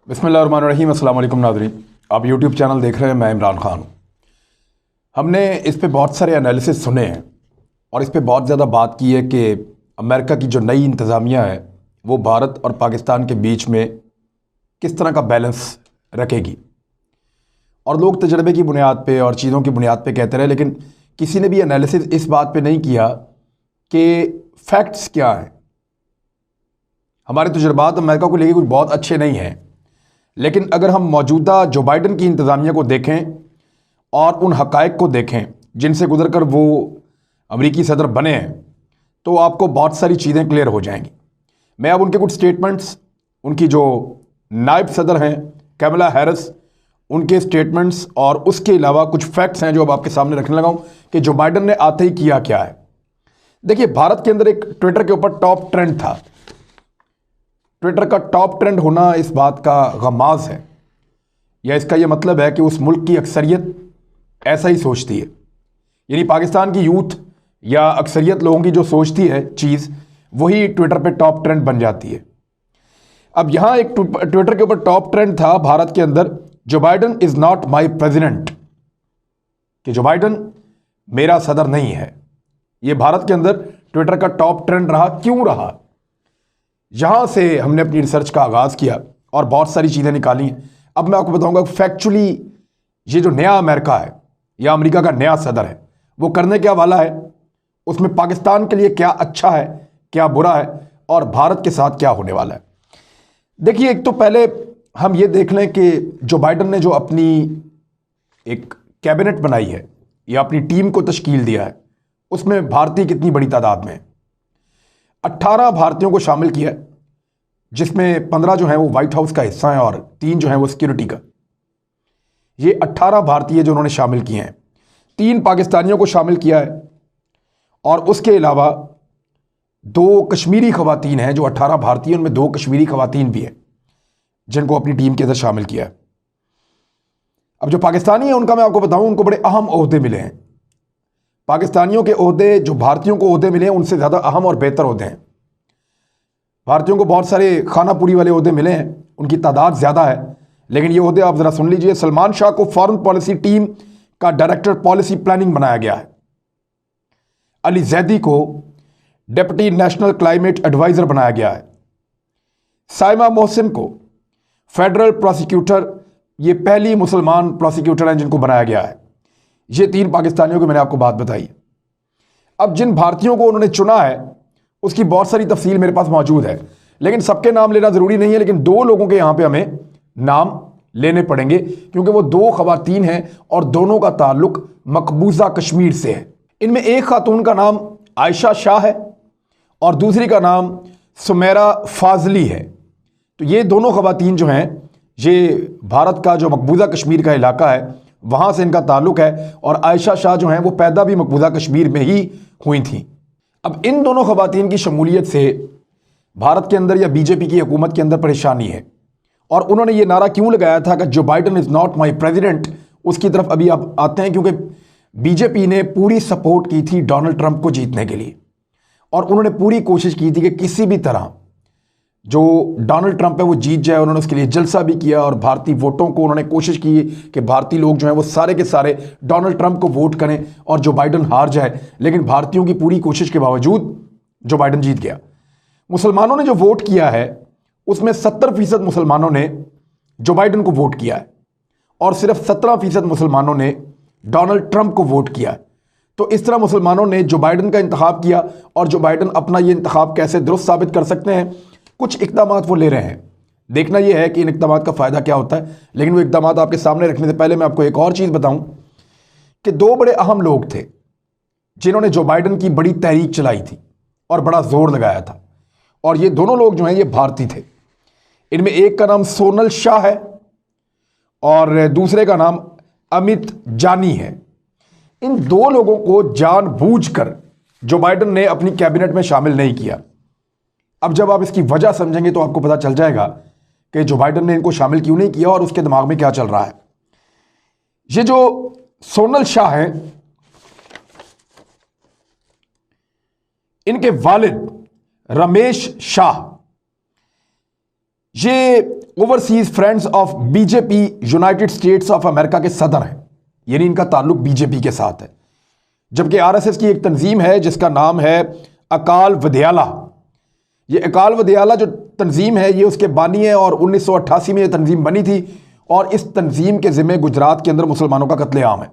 बिस्मिल्लाहिर्रहमानिर्रहीम। अस्सलाम वालेकुम नाज़रीन, आप यूट्यूब चैनल देख रहे हैं। मैं इमरान खान हूँ। हमने इस पे बहुत सारे एनालिसिस सुने हैं और इस पे बहुत ज़्यादा बात की है कि अमेरिका की जो नई इंतज़ामिया है वो भारत और पाकिस्तान के बीच में किस तरह का बैलेंस रखेगी। और लोग तजर्बे की बुनियाद पे और चीज़ों की बुनियाद पे कहते रहे, लेकिन किसी ने भी एनालिसिस इस बात पे नहीं किया कि फैक्ट्स क्या हैं। हमारे तजुर्बात अमेरिका को लेकर कुछ बहुत अच्छे नहीं हैं, लेकिन अगर हम मौजूदा जो बाइडन की इंतज़ामिया को देखें और उन हक़ाइक़ को देखें जिनसे गुजर कर वो अमरीकी सदर बने हैं, तो आपको बहुत सारी चीज़ें क्लियर हो जाएंगी। मैं अब उनके कुछ स्टेटमेंट्स, उनकी जो नायब सदर हैं कैमला हैरिस, उनके स्टेटमेंट्स और उसके अलावा कुछ फैक्ट्स हैं जो अब आपके सामने रखने लगा हूं कि जो बाइडन ने आते ही किया क्या है। देखिए, भारत के अंदर एक ट्विटर के ऊपर टॉप ट्रेंड था। ट्विटर का टॉप ट्रेंड होना इस बात का गमाज है, या इसका यह मतलब है कि उस मुल्क की अक्सरियत ऐसा ही सोचती है। यानी पाकिस्तान की यूथ या अक्सरियत लोगों की जो सोचती है चीज़, वही ट्विटर पे टॉप ट्रेंड बन जाती है। अब यहां एक ट्विटर के ऊपर टॉप ट्रेंड था भारत के अंदर, जो Biden is not my president, कि जो बाइडन मेरा सदर नहीं है। यह भारत के अंदर ट्विटर का टॉप ट्रेंड रहा। क्यों रहा? यहां से हमने अपनी रिसर्च का आगाज किया और बहुत सारी चीजें निकाली हैं। अब मैं आपको बताऊंगा फैक्चुअली ये जो नया अमेरिका है या अमेरिका का नया सदर है वो करने क्या वाला है, उसमें पाकिस्तान के लिए क्या अच्छा है, क्या बुरा है, और भारत के साथ क्या होने वाला है। देखिए, एक तो पहले हम ये देख लें कि जो बाइडन ने जो अपनी एक कैबिनेट बनाई है या अपनी टीम को तश्कील दिया है, उसमें भारतीय कितनी बड़ी तादाद में 18 भारतीयों को शामिल किया है, जिसमें 15 जो हैं वो व्हाइट हाउस का हिस्सा हैं और 3 जो हैं वो सिक्योरिटी का। ये 18 भारतीय जो उन्होंने शामिल किए हैं, 3 पाकिस्तानियों को शामिल किया है और उसके अलावा 2 कश्मीरी खवातीन हैं। जो 18 भारतीय उनमें 2 कश्मीरी खवातीन भी हैं जिनको अपनी टीम के अंदर शामिल किया है। अब जो पाकिस्तानी है उनका मैं आपको बताऊं, उनको बड़े अहम ओहदे मिले हैं। पाकिस्तानियों के ओहदे जो भारतीयों को ओहदे मिले हैं उनसे ज़्यादा अहम और बेहतर ओहदे हैं। भारतीयों को बहुत सारे खानापुरी वाले ओहदे मिले हैं, उनकी तादाद ज़्यादा है, लेकिन ये ओहदे आप ज़रा सुन लीजिए। सलमान शाह को फॉरेन पॉलिसी टीम का डायरेक्टर पॉलिसी प्लानिंग बनाया गया है। अली जैदी को डिप्टी नेशनल क्लाइमेट एडवाइज़र बनाया गया है। साइमा मोहसिन को फेडरल प्रोसिक्यूटर, ये पहली मुसलमान प्रोसिक्यूटर हैं जिनको बनाया गया है। ये 3 पाकिस्तानियों की मैंने आपको बात बताई। अब जिन भारतीयों को उन्होंने चुना है उसकी बहुत सारी तफसील मेरे पास मौजूद है, लेकिन सबके नाम लेना ज़रूरी नहीं है। लेकिन 2 लोगों के यहाँ पे हमें नाम लेने पड़ेंगे क्योंकि वो 2 खवातीन हैं और दोनों का ताल्लुक मकबूजा कश्मीर से है। इनमें एक खातून का नाम आयशा शाह है और दूसरी का नाम सुमेरा फाजली है। तो ये दोनों खवातीन जो हैं, ये भारत का जो मकबूजा कश्मीर का इलाका है वहाँ से इनका ताल्लुक है, और आयशा शाह जो हैं वो पैदा भी मकबूजा कश्मीर में ही हुई थी। अब इन दोनों खवातीन की शमूलियत से भारत के अंदर या बीजेपी की हुकूमत के अंदर परेशानी है, और उन्होंने ये नारा क्यों लगाया था कि जो Biden is not my president, उसकी तरफ अभी आप आते हैं। क्योंकि बीजेपी ने पूरी सपोर्ट की थी डोनाल्ड ट्रंप को जीतने के लिए, और उन्होंने पूरी कोशिश की थी कि किसी भी तरह जो डोनाल्ड ट्रंप है वो जीत जाए। उन्होंने उसके लिए जलसा भी किया और भारतीय वोटों को उन्होंने कोशिश की कि भारतीय लोग जो हैं वो सारे के सारे डोनाल्ड ट्रंप को वोट करें और जो बाइडन हार जाए। लेकिन भारतीयों की पूरी कोशिश के बावजूद जो बाइडन जीत गया। मुसलमानों ने जो वोट किया है उसमें 70% मुसलमानों ने जो बाइडन को वोट किया है और सिर्फ 17% मुसलमानों ने डोनाल्ड ट्रंप को वोट किया है। तो इस तरह मुसलमानों ने जो बाइडन का इंतखाब किया, और जो बाइडन अपना ये इंतखाब कैसे दुरुस्त साबित कर सकते हैं, कुछ इक़दामात वो ले रहे हैं। देखना यह है कि इन इक़दामात का फ़ायदा क्या होता है। लेकिन वो इक़दामात आपके सामने रखने से पहले मैं आपको एक और चीज़ बताऊं कि 2 बड़े अहम लोग थे जिन्होंने जो बाइडन की बड़ी तहरीक चलाई थी और बड़ा जोर लगाया था, और ये दोनों लोग जो हैं ये भारतीय थे। इनमें एक का नाम सोनल शाह है और दूसरे का नाम अमित जानी है। इन 2 लोगों को जानबूझकर जो बाइडन ने अपनी कैबिनेट में शामिल नहीं किया। अब जब आप इसकी वजह समझेंगे तो आपको पता चल जाएगा कि जो बाइडन ने इनको शामिल क्यों नहीं किया और उसके दिमाग में क्या चल रहा है। ये जो सोनल शाह हैं, इनके वालिद रमेश शाह, ये overseas friends of BJP United states of America के सदर हैं, यानी इनका ताल्लुक बीजेपी के साथ है। जबकि आरएसएस की एक तंजीम है जिसका नाम है अकाल विद्याला। ये अकाल विद्याला जो तंजीम है ये उसके बानी है और 1988 में ये तंजीम बनी थी और इस तंजीम के जिम्मे गुजरात के अंदर मुसलमानों का कत्लेआम है।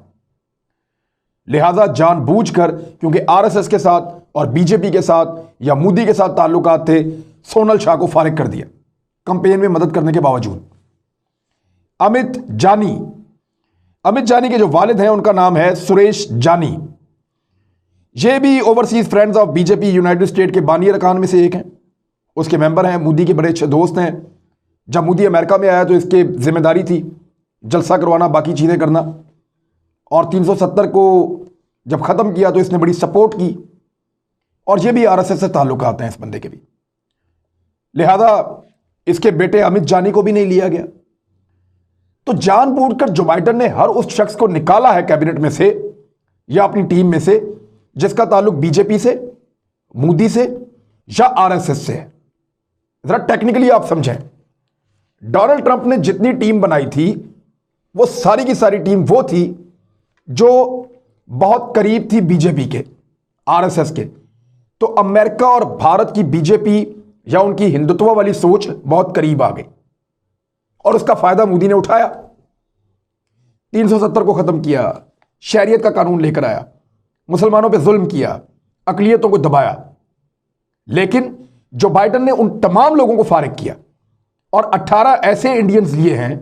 लिहाजा जानबूझकर, क्योंकि आरएसएस के साथ और बीजेपी के साथ या मोदी के साथ ताल्लुकात थे, सोनल शाह को फारिग कर दिया कंपेन में मदद करने के बावजूद। अमित जानी के जो वालिद हैं उनका नाम है सुरेश जानी। ये भी overseas friends of BJP United state के बानी अरकान में से एक हैं। उसके मेंबर हैं, मोदी के बड़े अच्छे दोस्त हैं। जब मोदी अमेरिका में आया तो इसके जिम्मेदारी थी जलसा करवाना, बाकी चीज़ें करना, और 370 को जब ख़त्म किया तो इसने बड़ी सपोर्ट की। और ये भी आरएसएस से ताल्लुक आते हैं इस बंदे के भी। लिहाजा इसके बेटे अमित जानी को भी नहीं लिया गया। तो जानबूझकर जो बाइडन ने हर उस शख्स को निकाला है कैबिनेट में से या अपनी टीम में से जिसका ताल्लुक बीजेपी से, मोदी से या आरएसएस से है। जरा टेक्निकली आप समझें, डोनाल्ड ट्रंप ने जितनी टीम बनाई थी वो सारी की सारी टीम वो थी जो बहुत करीब थी बीजेपी के, आरएसएस के। तो अमेरिका और भारत की बीजेपी या उनकी हिंदुत्व वाली सोच बहुत करीब आ गई और उसका फायदा मोदी ने उठाया। 370 को खत्म किया, शरीयत का कानून लेकर आया, मुसलमानों पे जुल्म किया, अकलियतों को दबाया। लेकिन जो बाइडन ने उन तमाम लोगों को फारिग किया और 18 ऐसे इंडियंस लिए हैं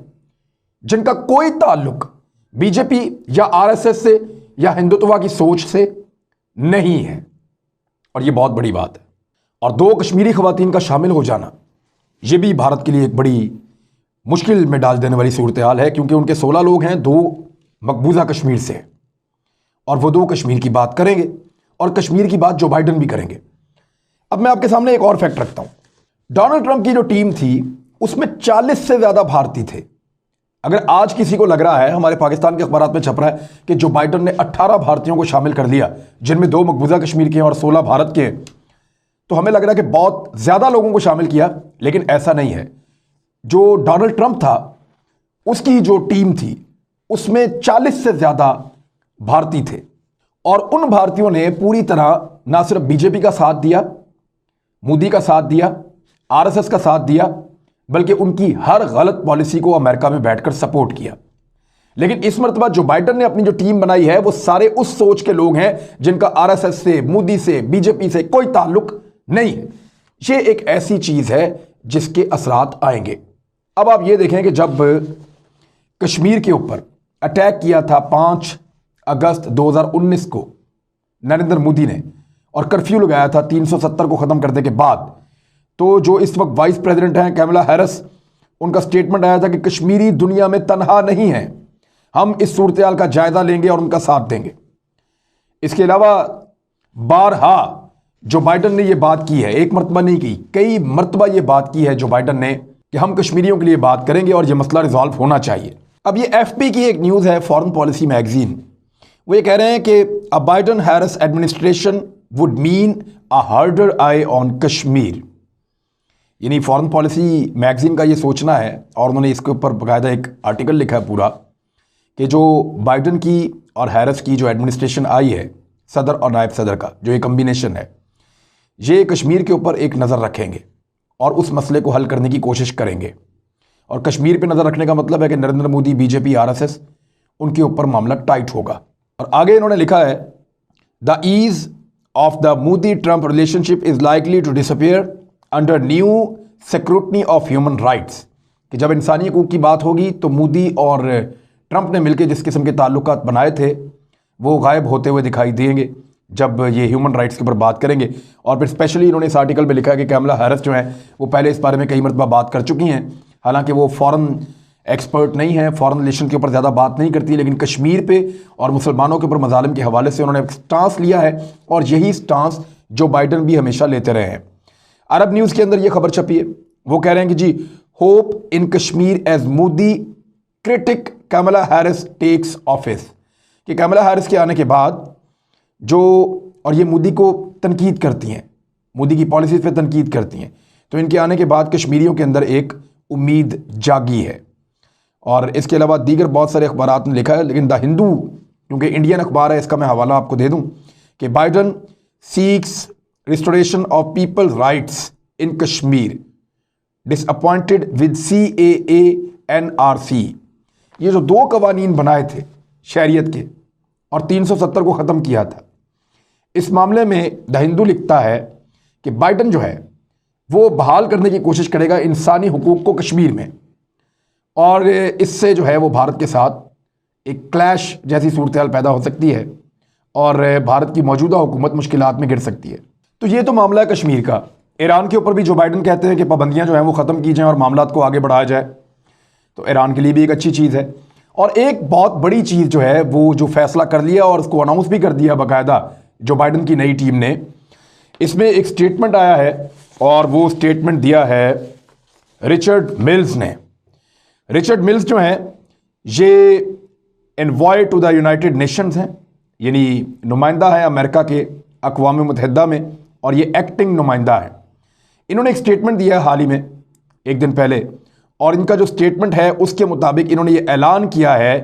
जिनका कोई ताल्लुक बीजेपी या आरएसएस से या हिंदुत्व की सोच से नहीं है। और यह बहुत बड़ी बात है। और 2 कश्मीरी खवातीन का शामिल हो जाना यह भी भारत के लिए एक बड़ी मुश्किल में डाल देने वाली सूरत हाल है, क्योंकि उनके 16 लोग हैं, 2 मकबूजा कश्मीर से हैं और वो 2 कश्मीर की बात करेंगे और कश्मीर की बात जो बाइडन भी करेंगे। अब मैं आपके सामने एक और फैक्ट रखता हूं। डोनाल्ड ट्रंप की जो टीम थी उसमें 40 से ज्यादा भारतीय थे। अगर आज किसी को लग रहा है, हमारे पाकिस्तान के अखबारात में छप रहा है कि जो बाइडन ने 18 भारतीयों को शामिल कर लिया जिनमें 2 मकबूजा कश्मीर के हैं और 16 भारत के हैं, तो हमें लग रहा है कि बहुत ज्यादा लोगों को शामिल किया, लेकिन ऐसा नहीं है। जो डोनाल्ड ट्रंप था उसकी जो टीम थी उसमें 40 से ज्यादा भारतीय थे और उन भारतीयों ने पूरी तरह ना सिर्फ बीजेपी का साथ दिया, मोदी का साथ दिया, आरएसएस का साथ दिया, बल्कि उनकी हर गलत पॉलिसी को अमेरिका में बैठकर सपोर्ट किया। लेकिन इस मर्तबा जो बाइडन ने अपनी जो टीम बनाई है वो सारे उस सोच के लोग हैं जिनका आरएसएस से, मोदी से, बीजेपी से कोई ताल्लुक नहीं है। ये एक ऐसी चीज है जिसके असरात आएंगे। अब आप ये देखें कि जब कश्मीर के ऊपर अटैक किया था 5 अगस्त 2019 को नरेंद्र मोदी ने और कर्फ्यू लगाया था 370 को ख़त्म करने के बाद, तो जो इस वक्त वाइस प्रेसिडेंट हैं कैमला हैरिस, उनका स्टेटमेंट आया था कि कश्मीरी दुनिया में तनहा नहीं है, हम इस सूरत हाल का जायज़ा लेंगे और उनका साथ देंगे। इसके अलावा बारहा जो बाइडन ने यह बात की है, एक मरतबा नहीं की, कई मरतबा यह बात की है जो बाइडन ने कि हम कश्मीरियों के लिए बात करेंगे और यह मसला रिजॉल्व होना चाहिए। अब ये एफपी की एक न्यूज़ है, फॉरेन पॉलिसी मैगजीन, वो ये कह रहे हैं कि a Biden Harris administration would mean a harder eye on Kashmir. यानी फॉरेन पॉलिसी मैगजीन का ये सोचना है और उन्होंने इसके ऊपर बाकायदा एक आर्टिकल लिखा है पूरा कि जो बाइडन की और हैरिस की जो एडमिनिस्ट्रेशन आई है, सदर और नायब सदर का जो एक कम्बिनेशन है, ये कश्मीर के ऊपर एक नज़र रखेंगे और उस मसले को हल करने की कोशिश करेंगे। और कश्मीर पे नज़र रखने का मतलब है कि नरेंद्र मोदी, बीजेपी, आरएसएस, उनके ऊपर मामला टाइट होगा। और आगे इन्होंने लिखा है the ease of the Modi Trump relationship is likely to disappear under new scrutiny of human rights, कि जब इंसानी हकूक़ की बात होगी तो मोदी और ट्रंप ने मिलकर जिस किस्म के ताल्लुकात बनाए थे वो गायब होते हुए दिखाई देंगे जब ये ह्यूमन राइट्स के ऊपर बात करेंगे। और फिर स्पेशली इन्होंने इस आर्टिकल में लिखा है कि कैमला हैरिस जो है वो पहले इस बारे में कई मरतबा बात कर चुकी हैं, हालांकि वो फॉरेन एक्सपर्ट नहीं है, फॉरेन रिलेशन के ऊपर ज़्यादा बात नहीं करती, लेकिन कश्मीर पे और मुसलमानों के ऊपर मजालिम के हवाले से उन्होंने एक स्टांस लिया है और यही स्टांस जो बाइडन भी हमेशा लेते रहे हैं। अरब न्यूज़ के अंदर ये खबर छपी है, वो कह रहे हैं कि जी hope in Kashmir as Modi critic Kamala Harris takes office, कि कैमला हैरिस के आने के बाद जो, और ये मोदी को तनकीद करती हैं, मोदी की पॉलिसीज़ पे तनकीद करती हैं, तो इनके आने के बाद कश्मीरियों के अंदर एक उम्मीद जागी है। और इसके अलावा दीगर बहुत सारे अखबारात ने लिखा है, लेकिन द हिंदू क्योंकि इंडियन अखबार है, इसका मैं हवाला आपको दे दूं कि Biden seeks restoration of people rights in Kashmir, disappointed with CAA NRC। ये जो 2 कवानीन बनाए थे शहरियत के और 370 को ख़त्म किया था, इस मामले में द हिंदू लिखता है कि बाइडन जो है वो बहाल करने की कोशिश करेगा इंसानी हुकूक को कश्मीर में, और इससे जो है वो भारत के साथ एक क्लैश जैसी सूरत हाल पैदा हो सकती है और भारत की मौजूदा हुकूमत मुश्किलात में गिर सकती है। तो ये तो मामला है कश्मीर का। ईरान के ऊपर भी जो बाइडन कहते हैं कि पाबंदियां जो हैं वो ख़त्म की जाएं और मामला को आगे बढ़ाया जाए, तो ईरान के लिए भी एक अच्छी चीज़ है। और एक बहुत बड़ी चीज़ जो है वो जो फैसला कर लिया और उसको अनाउंस भी कर दिया बाकायदा जो बाइडन की नई टीम ने, इसमें एक स्टेटमेंट आया है और वो स्टेटमेंट दिया है रिचर्ड मिल्स ने। रिचर्ड मिल्स जो हैं ये envoy to the United Nations हैं, यानी नुमाइंदा है अमेरिका के अक़वाम मुत्तहिदा में, और ये एक्टिंग नुमाइंदा है। इन्होंने एक स्टेटमेंट दिया है हाल ही में, एक दिन पहले, और इनका जो स्टेटमेंट है उसके मुताबिक इन्होंने ये ऐलान किया है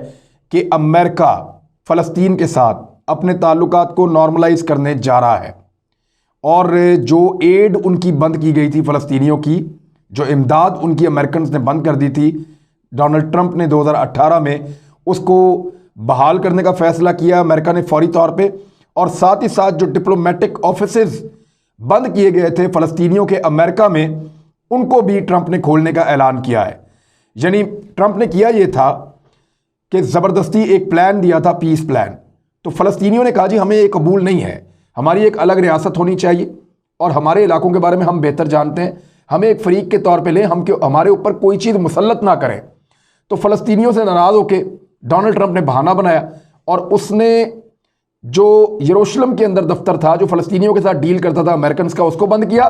कि अमेरिका फ़लस्तीन के साथ अपने ताल्लुकात को नॉर्मलाइज करने जा रहा है, और जो एड उनकी बंद की गई थी फ़लस्तीनियों की, जो इमदाद उनकी अमेरिकन ने बंद कर दी थी डोनाल्ड ट्रंप ने 2018 में, उसको बहाल करने का फ़ैसला किया अमेरिका ने फौरी तौर पे। और साथ ही साथ जो डिप्लोमेटिक ऑफिसेज बंद किए गए थे फ़लस्तीनियों के अमेरिका में, उनको भी ट्रंप ने खोलने का ऐलान किया है। यानी ट्रंप ने किया ये था कि ज़बरदस्ती एक प्लान दिया था, पीस प्लान, तो फ़लस्तीनियों ने कहा जी हमें ये कबूल नहीं है, हमारी एक अलग रियासत होनी चाहिए और हमारे इलाकों के बारे में हम बेहतर जानते हैं, हमें एक फ़रीक के तौर पे लें, हम क्यों हमारे ऊपर कोई चीज़ मुसल्लत ना करें। तो फ़लस्तीनियों से नाराज़ होकर डोनाल्ड ट्रंप ने बहाना बनाया और उसने जो यरूशलेम के अंदर दफ्तर था जो फ़लस्तीनियों के साथ डील करता था अमेरिकन का, उसको बंद किया,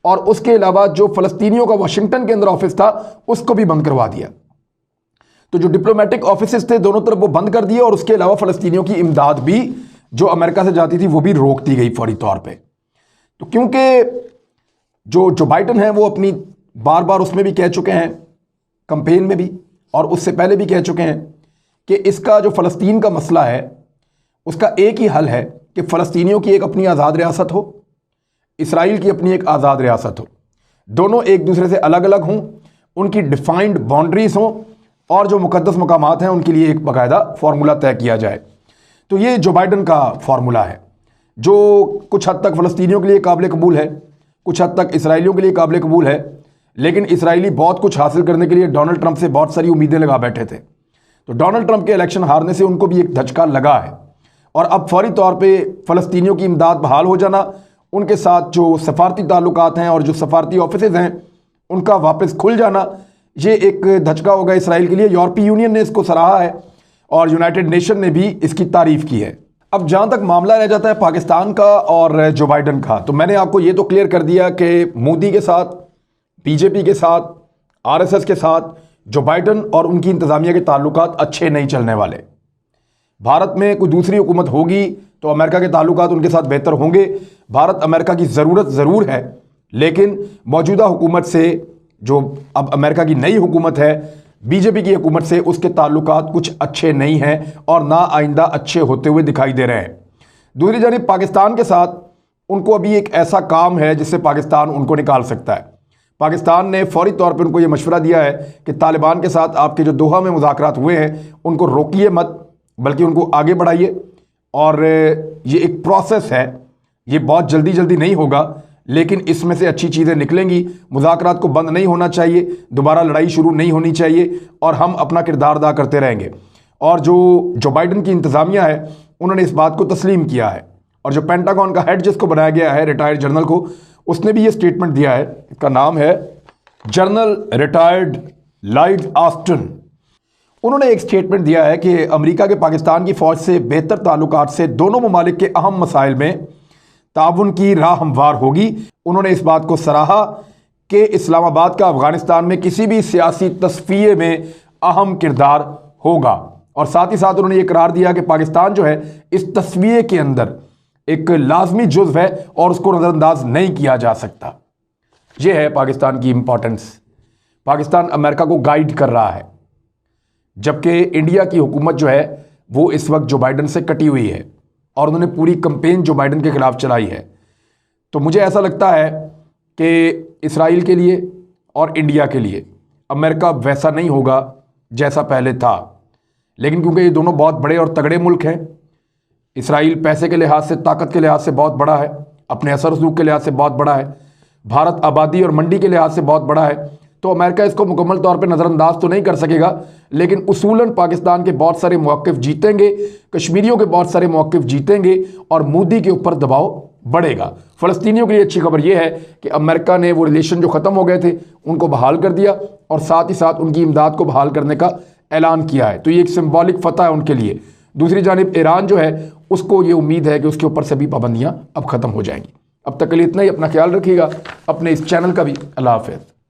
और उसके अलावा जो फ़लस्तीनियों का वाशिंगटन के अंदर ऑफिस था उसको भी बंद करवा दिया। तो जो डिप्लोमेटिक ऑफिसेज थे दोनों तरफ वो बंद कर दिए, और उसके अलावा फ़लस्तीनियों की इमदाद भी जो अमेरिका से जाती थी वो भी रोक दी गई फौरी तौर पे। तो क्योंकि जो बाइडन है वो अपनी बार बार उसमें भी कह चुके हैं, कंपेन में भी और उससे पहले भी कह चुके हैं कि इसका जो फ़लस्तीन का मसला है उसका एक ही हल है कि फ़लस्तीनियों की एक अपनी आज़ाद रियासत हो, इसराइल की अपनी एक आज़ाद रियासत हो, दोनों एक दूसरे से अलग अलग हों, उनकी डिफाइंड बाउंड्रीज हों, और जो मुकद्दस मकामात हैं उनके लिए एक बाकायदा फार्मूला तय किया जाए। तो ये जो बाइडन का फार्मूला है, जो कुछ हद तक फ़लस्तीनियों के लिए काबिल कबूल है, कुछ हद तक इसराइलियों के लिए काबिल कबूल है, लेकिन इसराइली बहुत कुछ हासिल करने के लिए डोनाल्ड ट्रंप से बहुत सारी उम्मीदें लगा बैठे थे। तो डोनाल्ड ट्रंप के इलेक्शन हारने से उनको भी एक धचका लगा है, और अब फौरी तौर पे फ़लस्तीनियों की इमदाद बहाल हो जाना, उनके साथ जो सफारती ताल्लुकात हैं और जो सफारती ऑफिसेज हैं उनका वापस खुल जाना, ये एक धचका होगा इसराइल के लिए। यूरोपीय यूनियन ने इसको सराहा है और यूनाइटेड नेशन ने भी इसकी तारीफ़ की है। अब जहाँ तक मामला रह जाता है पाकिस्तान का और जो बाइडन का, तो मैंने आपको ये तो क्लियर कर दिया कि मोदी के साथ, बीजेपी के साथ, आरएसएस के साथ जो बाइडन और उनकी इंतज़ामिया के ताल्लुकात अच्छे नहीं चलने वाले। भारत में कोई दूसरी हुकूमत होगी तो अमेरिका के ताल्लुकात उनके साथ बेहतर होंगे। भारत अमेरिका की ज़रूरत ज़रूर है, लेकिन मौजूदा हुकूमत से, जो अब अमेरिका की नई हुकूमत है बीजेपी की हुकूमत से, उसके ताल्लुकात कुछ अच्छे नहीं हैं और ना आइंदा अच्छे होते हुए दिखाई दे रहे हैं। दूसरी जानिब पाकिस्तान के साथ उनको अभी एक ऐसा काम है जिससे पाकिस्तान उनको निकाल सकता है। पाकिस्तान ने फौरी तौर पर उनको ये मशवरा दिया है कि तालिबान के साथ आपके जो दोहा में मुज़ाकरात हुए हैं उनको रोकिए मत, बल्कि उनको आगे बढ़ाइए। और ये एक प्रोसेस है, ये बहुत जल्दी जल्दी नहीं होगा, लेकिन इसमें से अच्छी चीज़ें निकलेंगी। मुज़ाकरात को बंद नहीं होना चाहिए, दोबारा लड़ाई शुरू नहीं होनी चाहिए, और हम अपना किरदार अदा करते रहेंगे। और जो बाइडन की इंतज़ामिया है उन्होंने इस बात को तस्लीम किया है, और जो पेंटागन का हेड जिसको बनाया गया है रिटायर्ड जनरल को, उसने भी ये स्टेटमेंट दिया है। इसका नाम है जनरल रिटायर्ड लॉयड ऑस्टिन। उन्होंने एक स्टेटमेंट दिया है कि अमेरिका के पाकिस्तान की फ़ौज से बेहतर ताल्लुकात से दोनों ममालिक के अहम मसाइल में ताउन की राह हमवार होगी। उन्होंने इस बात को सराहा कि इस्लामाबाद का अफ़गानिस्तान में किसी भी सियासी तस्फ़िये में अहम किरदार होगा, और साथ ही साथ उन्होंने ये करार दिया कि पाकिस्तान जो है इस तस्वीर के अंदर एक लाजमी जुज़्व है और उसको नज़रअंदाज नहीं किया जा सकता। ये है पाकिस्तान की इम्पोर्टेंस। पाकिस्तान अमेरिका को गाइड कर रहा है, जबकि इंडिया की हुकूमत जो है वो इस वक्त जो बाइडन से कटी हुई है और उन्होंने पूरी कंपेन जो बाइडन के खिलाफ चलाई है। तो मुझे ऐसा लगता है कि इसराइल के लिए और इंडिया के लिए अमेरिका वैसा नहीं होगा जैसा पहले था, लेकिन क्योंकि ये दोनों बहुत बड़े और तगड़े मुल्क हैं, इसराइल पैसे के लिहाज से, ताकत के लिहाज से बहुत बड़ा है, अपने असर रसूख के लिहाज से बहुत बड़ा है, भारत आबादी और मंडी के लिहाज से बहुत बड़ा है, तो अमेरिका इसको मुकम्मल तौर पे नज़रअंदाज तो नहीं कर सकेगा, लेकिन उसूलन पाकिस्तान के बहुत सारे मौक़िफ़ जीतेंगे, कश्मीरियों के बहुत सारे मौक़िफ़ जीतेंगे और मोदी के ऊपर दबाव बढ़ेगा। फ़लस्तीनियों के लिए अच्छी खबर यह है कि अमेरिका ने वो रिलेशन जो ख़त्म हो गए थे उनको बहाल कर दिया और साथ ही साथ उनकी इमदाद को बहाल करने का ऐलान किया है, तो ये एक सिंबॉलिक फ़तह है उनके लिए। दूसरी जानिब ईरान जो है उसको ये उम्मीद है कि उसके ऊपर सभी पाबंदियाँ अब ख़त्म हो जाएंगी। अब तक के लिए इतना ही, अपना ख्याल रखिएगा, अपने इस चैनल का भी। अल्लाह हाफ़िज़।